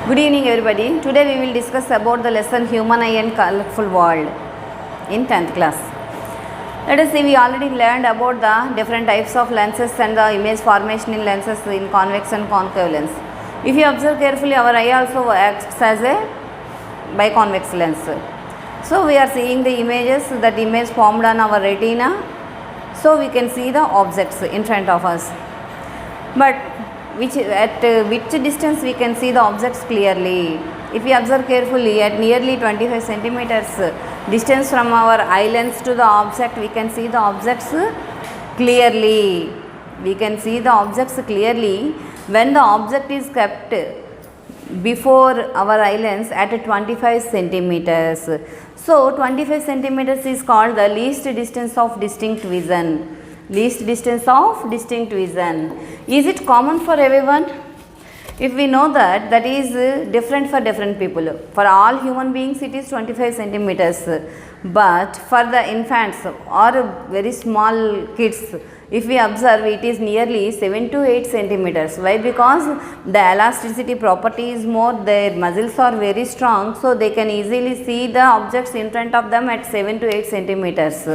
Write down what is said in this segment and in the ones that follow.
Good evening everybody. Today we will discuss about the lesson Human Eye and Colorful World in 10th class. Let us see, we already learned about the different types of lenses and the image formation in lenses in convex and concave lens. If you observe carefully, our eye also acts as a biconvex lens. So we are seeing the images, that image formed on our retina, so we can see the objects in front of us. But at which distance we can see the objects clearly? If we observe carefully, at nearly 25 centimeters distance from our eye lens to the object, we can see the objects clearly. We can see the objects clearly when the object is kept before our eye lens at 25 centimeters. So 25 centimeters is called the least distance of distinct vision. Least distance of distinct vision. Is it common for everyone? If we know that, that is different for different people. For all human beings it is 25 centimeters. But for the infants or very small kids, if we observe, it is nearly 7 to 8 centimeters. Why? Because the elasticity property is more, their muscles are very strong, so they can easily see the objects in front of them at 7 to 8 centimeters.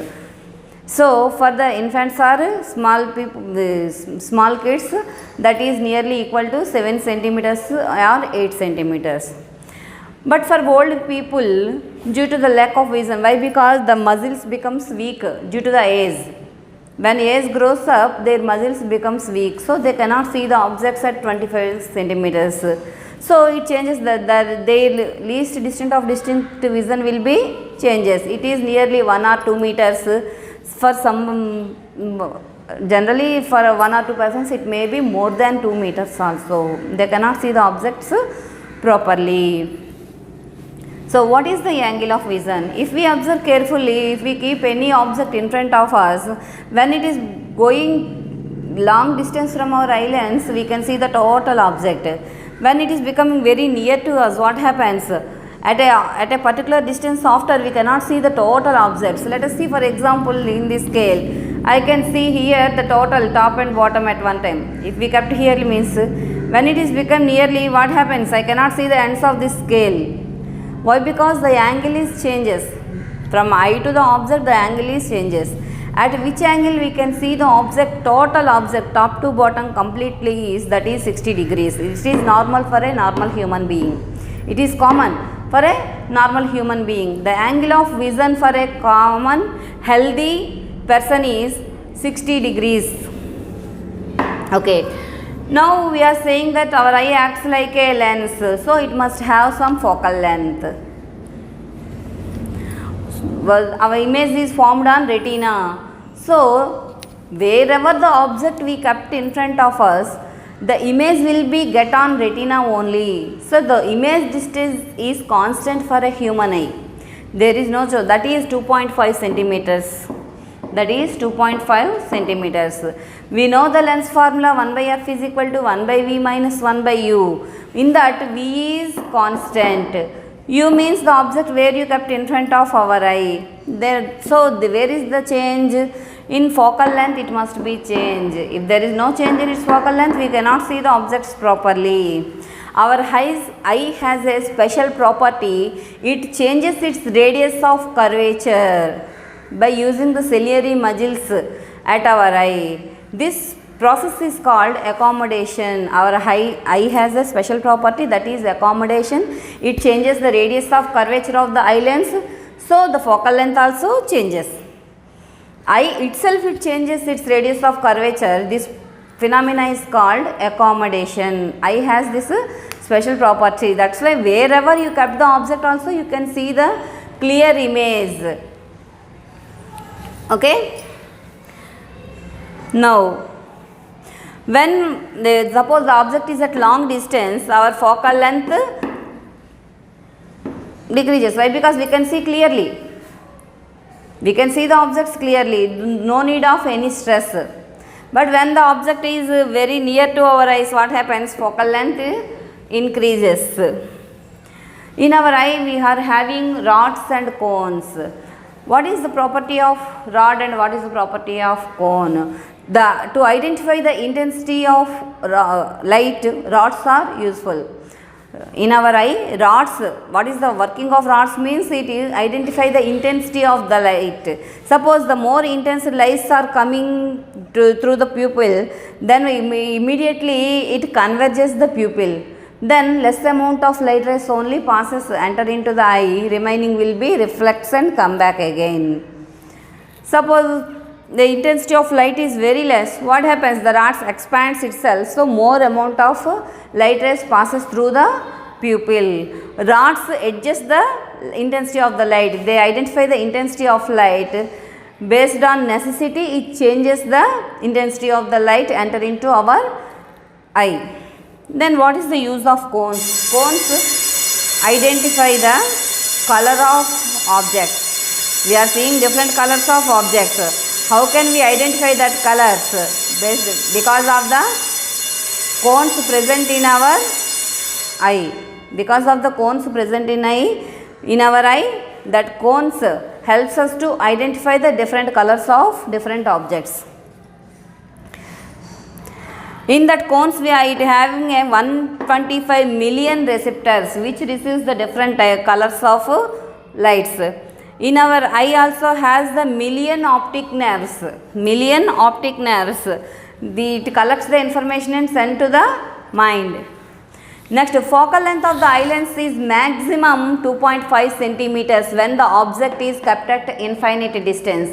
So for the infants or small kids, that is nearly equal to 7 centimeters or 8 centimeters. But for old people, due to the lack of vision, why? Because the muscles becomes weak due to the age. When age grows up, their muscles becomes weak, so they cannot see the objects at 25 centimeters. So it changes their least distance of distinct vision will be changes. It is nearly 1 or 2 meters. For some, generally for 1 or 2 persons, it may be more than 2 meters also. They cannot see the objects properly. So what is the angle of vision? If we observe carefully, if we keep any object in front of us, when it is going long distance from our eye lens, we can see the total object. When it is becoming very near to us, what happens? At a particular distance after, we cannot see the total objects. Let us see, for example, in this scale, I can see here the total top and bottom at one time. If we kept here, means when it is become nearly, what happens? I cannot see the ends of this scale. Why? Because the angle is changes. From eye to the object, the angle is changes. At which angle we can see the object, total object, top to bottom completely is, that is 60 degrees. It is normal for a normal human being. It is common for a normal human being. The angle of vision for a common healthy person is 60 degrees. Okay. Now we are saying that our eye acts like a lens, so it must have some focal length. Well, our image is formed on retina. So wherever the object we kept in front of us, the image will be get on retina only. So the image distance is constant for a human eye. There is no choice. That is 2.5 centimeters. That is 2.5 centimeters. We know the lens formula, 1 by f is equal to 1 by v minus 1 by u. In that, v is constant. U means the object where you kept in front of our eye. Where is the change? In focal length, it must be change. If there is no change in its focal length, we cannot see the objects properly. Our eye has a special property. It changes its radius of curvature by using the ciliary muscles at our eye. This process is called accommodation. Our eye has a special property, that is accommodation. It changes the radius of curvature of the eye lens, so the focal length also changes. Eye itself, it changes its radius of curvature. This phenomena is called accommodation. Eye has this special property. That's why wherever you kept the object also, you can see the clear image. Okay. Now, when suppose the object is at long distance, our focal length decreases. Why? Because we can see clearly. We can see the objects clearly, no need of any stress. But when the object is very near to our eyes, what happens? Focal length increases. In our eye, we are having rods and cones. What is the property of rod and what is the property of cone? To identify the intensity of light, rods are useful. in our eye, rods, what is the working of rods means it is identify the intensity of the light. Suppose the more intense lights are coming through the pupil, then immediately it converges the pupil. Then less amount of light rays only passes, enter into the eye, remaining will be reflects and come back again. Suppose the intensity of light is very less, what happens? The rods expands itself, so more amount of light rays passes through the pupil. Rods adjust the intensity of the light, they identify the intensity of light. Based on necessity, it changes the intensity of the light enter into our eye. Then what is the use of cones? Cones identify the color of objects. We are seeing different colors of objects. How can we identify that colors? Because of the cones present in our eye. Because of the cones present in our eye, that cones helps us to identify the different colors of different objects. In that cones we are having a 125 million receptors which receives the different colors of lights. In our eye also has the million optic nerves. It collects the information and send to the mind. Next, focal length of the eye lens is maximum 2.5 centimeters when the object is kept at infinite distance.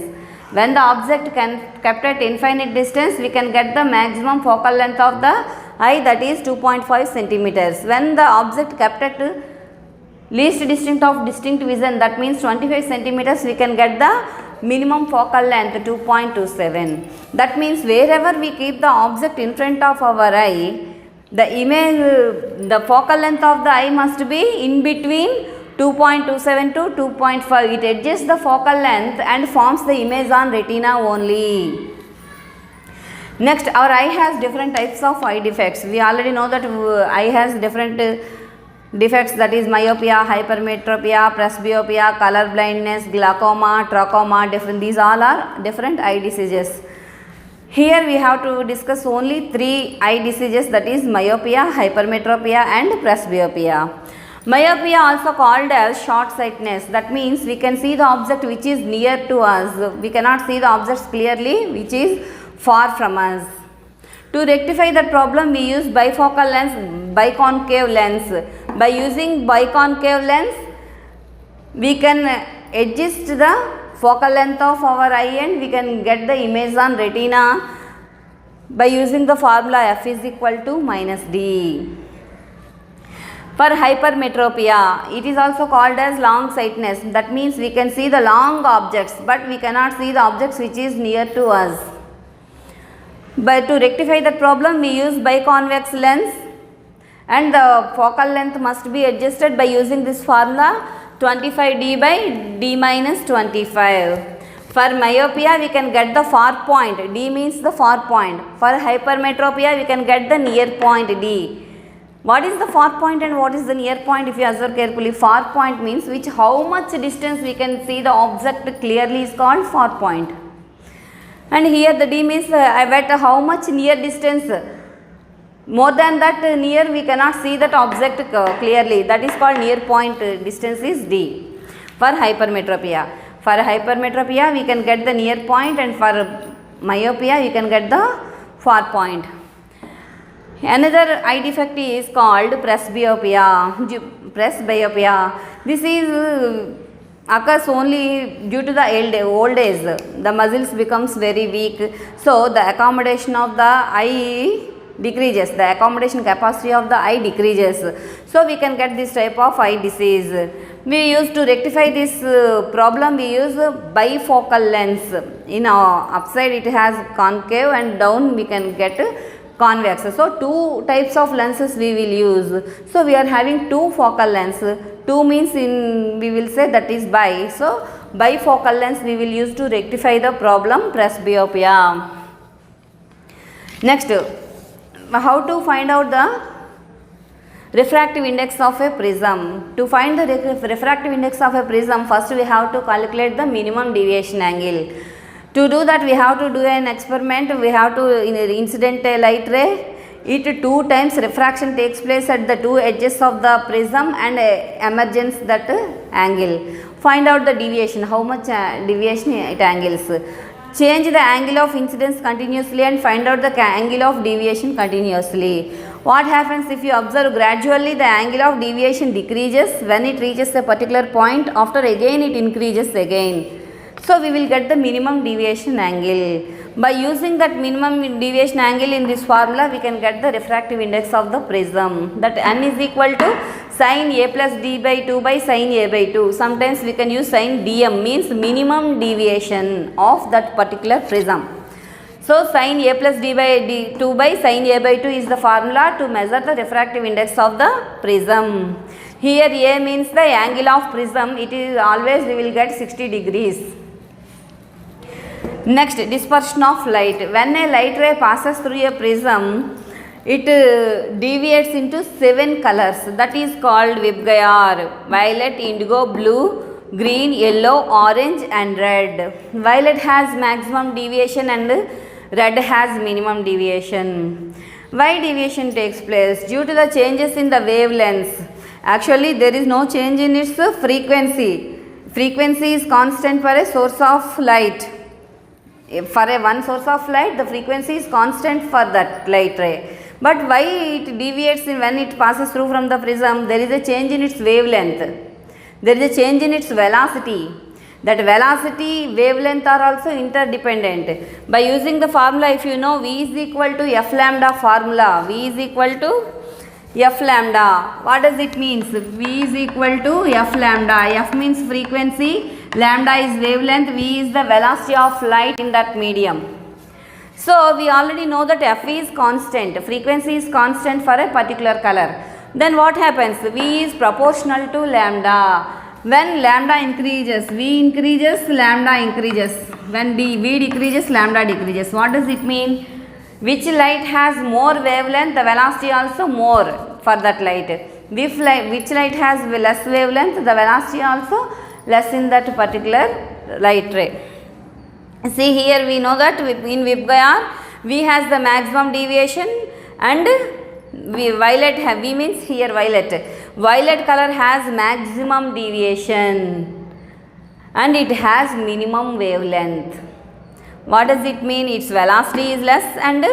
When the object kept at infinite distance, we can get the maximum focal length of the eye, that is 2.5 centimeters. When the object kept at least distinct of distinct vision, that means 25 centimeters, we can get the minimum focal length 2.27. That means wherever we keep the object in front of our eye, the focal length of the eye must be in between 2.27 to 2.5. It adjusts the focal length and forms the image on retina only. Next, our eye has different types of eye defects. We already know that eye has different defects, that is myopia, hypermetropia, presbyopia, color blindness, glaucoma, trachoma, these all are different eye diseases. Here we have to discuss only 3 eye diseases, that is myopia, hypermetropia and presbyopia. Myopia also called as short sightedness, that means we can see the object which is near to us, we cannot see the objects clearly which is far from us. To rectify that problem, we use bifocal lens, biconcave lens. By using biconcave lens, we can adjust the focal length of our eye and we can get the image on retina by using the formula F is equal to minus D. For hypermetropia, it is also called as long sightedness. That means we can see the long objects but we cannot see the objects which is near to us. But to rectify that problem, we use biconvex lens and the focal length must be adjusted by using this formula 25D by D minus 25. For myopia, we can get the far point, D means the far point. For hypermetropia, we can get the near point, D. What is the far point and what is the near point? If you observe carefully, far point means how much distance we can see the object clearly is called far point. And here the D means at how much near distance, more than that near we cannot see that object clearly, that is called near point, distance is D. For hypermetropia, we can get the near point and for myopia we can get the far point. Another eye defect is called presbyopia. This is occurs only due to the old age. The muscles becomes very weak, so the accommodation of the eye decreases, the accommodation capacity of the eye decreases, so we can get this type of eye disease. We use to rectify this problem, we use bifocal lens. In our upside it has concave and down we can get convex. So 2 types of lenses we will use. So we are having 2 focal lens. 2 means we will say that is bi. So bifocal lens we will use to rectify the problem presbyopia. Next, how to find out the refractive index of a prism. To find the refractive index of a prism, first we have to calculate the minimum deviation angle. To do that, we have to do an experiment. We have to incident a light ray it 2 times refraction takes place at the 2 edges of the prism and emergence that angle. Find out the deviation, how much deviation it angles. Change the angle of incidence continuously and find out the angle of deviation continuously. What happens if you observe gradually the angle of deviation decreases when it reaches a particular point, after again it increases again. So, we will get the minimum deviation angle. By using that minimum deviation angle in this formula, we can get the refractive index of the prism, that n is equal to sin a plus d by 2 by sin a by 2. Sometimes we can use sin dm, means minimum deviation of that particular prism. So, sin a plus d by 2 by sin a by 2 is the formula to measure the refractive index of the prism. Here a means the angle of prism, it is always we will get 60 degrees. Next, dispersion of light. When a light ray passes through a prism, it deviates into 7 colors, that is called Vibgayar: violet, indigo, blue, green, yellow, orange and red. Violet has maximum deviation and red has minimum deviation. Why deviation takes place? Due to the changes in the wavelengths. Actually, there is no change in its frequency. Frequency is constant for a source of light. For a one source of light, the frequency is constant for that light ray. But why it deviates when it passes through from the prism? There is a change in its wavelength. There is a change in its velocity. That velocity, wavelength are also interdependent. By using the formula, if you know V is equal to F lambda formula, V is equal to F lambda. What does it mean? V is equal to F lambda. F means frequency, lambda is wavelength, V is the velocity of light in that medium. So, we already know that F is constant, frequency is constant for a particular color. Then what happens? V is proportional to lambda. When lambda increases, V increases, lambda increases. When V decreases, lambda decreases. What does it mean? Which light has more wavelength, the velocity also more for that light. Which light has less wavelength, the velocity also less in that particular light ray. See, here we know that in Vibgayar, V has the maximum deviation and violet, V means here violet. Violet color has maximum deviation and it has minimum wavelength. What does it mean? Its velocity is less and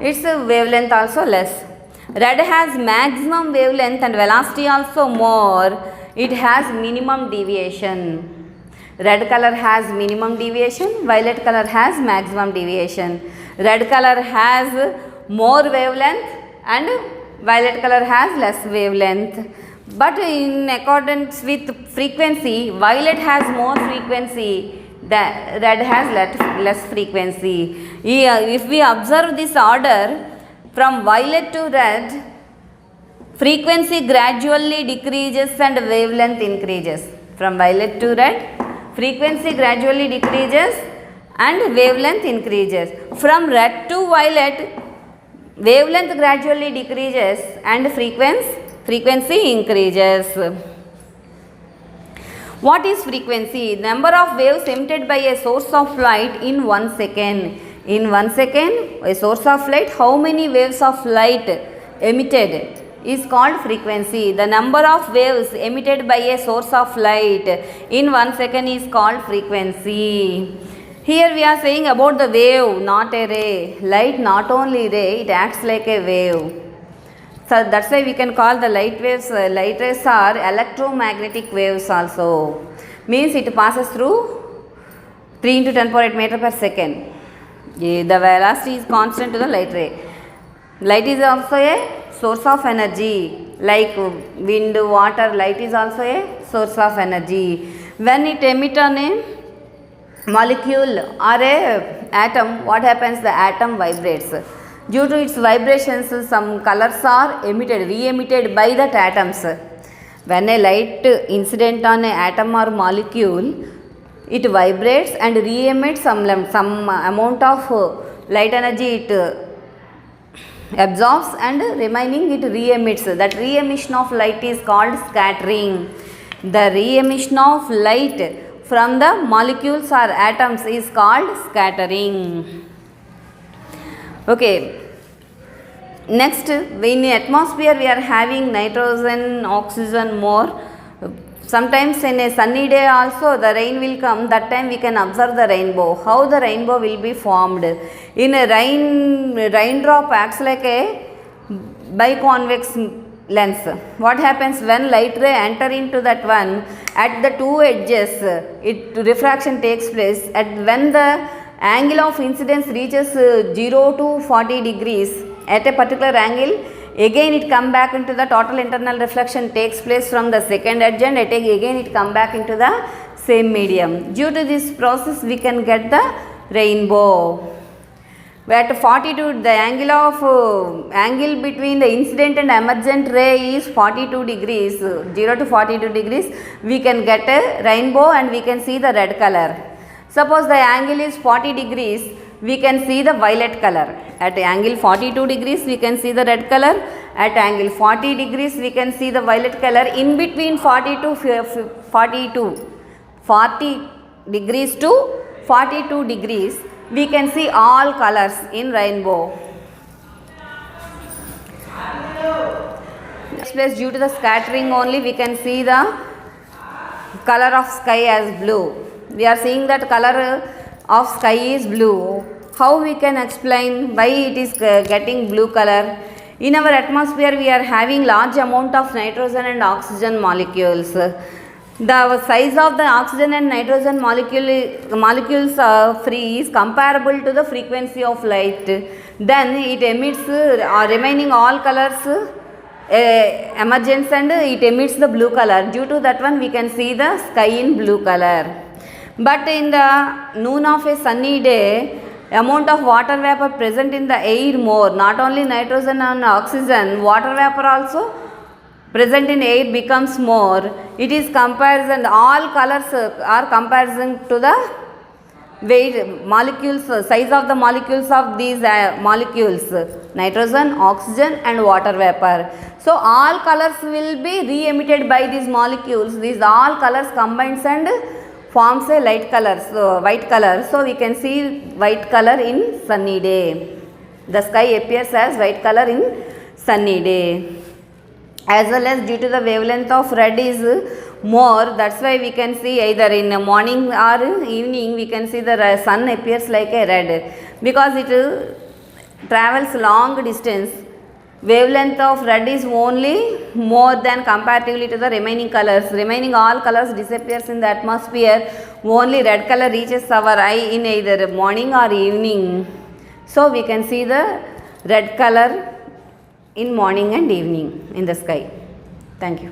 its wavelength also less. Red has maximum wavelength and velocity also more. It has minimum deviation. Red color has minimum deviation, violet color has maximum deviation. Red color has more wavelength and violet color has less wavelength. But in accordance with frequency, violet has more frequency, the red has less frequency. If we observe this order from violet to red, frequency gradually decreases and wavelength increases. From violet to red, frequency gradually decreases and wavelength increases. From red to violet, wavelength gradually decreases and frequency increases. What is frequency? Number of waves emitted by a source of light in 1 second. In 1 second, a source of light, how many waves of light emitted is called frequency. The number of waves emitted by a source of light in 1 second is called frequency. Here we are saying about the wave, not a ray. Light not only ray, it acts like a wave. So that's why we can call the light waves, light rays are electromagnetic waves also. Means it passes through 3 into 10 power 8 meter per second. The velocity is constant to the light ray. Light is also a source of energy, like wind, water. Light is also a source of energy. When it emits on a molecule or a atom, what happens? The atom vibrates. Due to its vibrations, some colors are emitted, re-emitted by that atoms. When a light incident on an atom or molecule, it vibrates and re-emits some amount of light energy. It absorbs and remaining it re-emits. That re-emission of light is called scattering. The re-emission of light from the molecules or atoms is called scattering. Okay. Next, in atmosphere we are having nitrogen, oxygen more. Sometimes in a sunny day also the rain will come, that time we can observe the rainbow. How the rainbow will be formed? In a raindrop acts like a biconvex lens. What happens when light ray enter into that one, at the two edges refraction takes place. At when the angle of incidence reaches 0 to 40 degrees at a particular angle, again it come back into the total internal reflection takes place from the second edge, and again it come back into the same medium. Due to this process we can get the rainbow. At 42, the angle between the incident and emergent ray is 42 degrees, 0 to 42 degrees. We can get a rainbow and we can see the red color. Suppose the angle is 40 degrees, we can see the violet color. At angle 42 degrees, we can see the red color. At angle 40 degrees, we can see the violet color. In between 40 degrees to 42 degrees, we can see all colors in rainbow. Next place, due to the scattering only, we can see the color of sky as blue. We are seeing that color of sky is blue. How we can explain why it is getting blue color? In our atmosphere, we are having large amount of nitrogen and oxygen molecules. The size of the oxygen and nitrogen molecules free is comparable to the frequency of light. Then it emits remaining all colors emergence, and it emits the blue color. Due to that one we can see the sky in blue color. But in the noon of a sunny day, amount of water vapor present in the air more, not only nitrogen and oxygen, water vapor also present in air becomes more. It is comparison, all colors are comparison to the weight molecules, size of the molecules of these molecules, nitrogen, oxygen and water vapor. So all colors will be re-emitted by these molecules. These all colors combines and forms a light color, so white color. So we can see white color in sunny day. The sky appears as white color in sunny day. As well as due to the wavelength of red is more, that's why we can see either in the morning or evening we can see the sun appears like a red, because it travels long distance. Wavelength of red is only more than comparatively to the remaining colors. Remaining all colors disappears in the atmosphere. Only red color reaches our eye in either morning or evening. So we can see the red color in morning and evening in the sky. Thank you.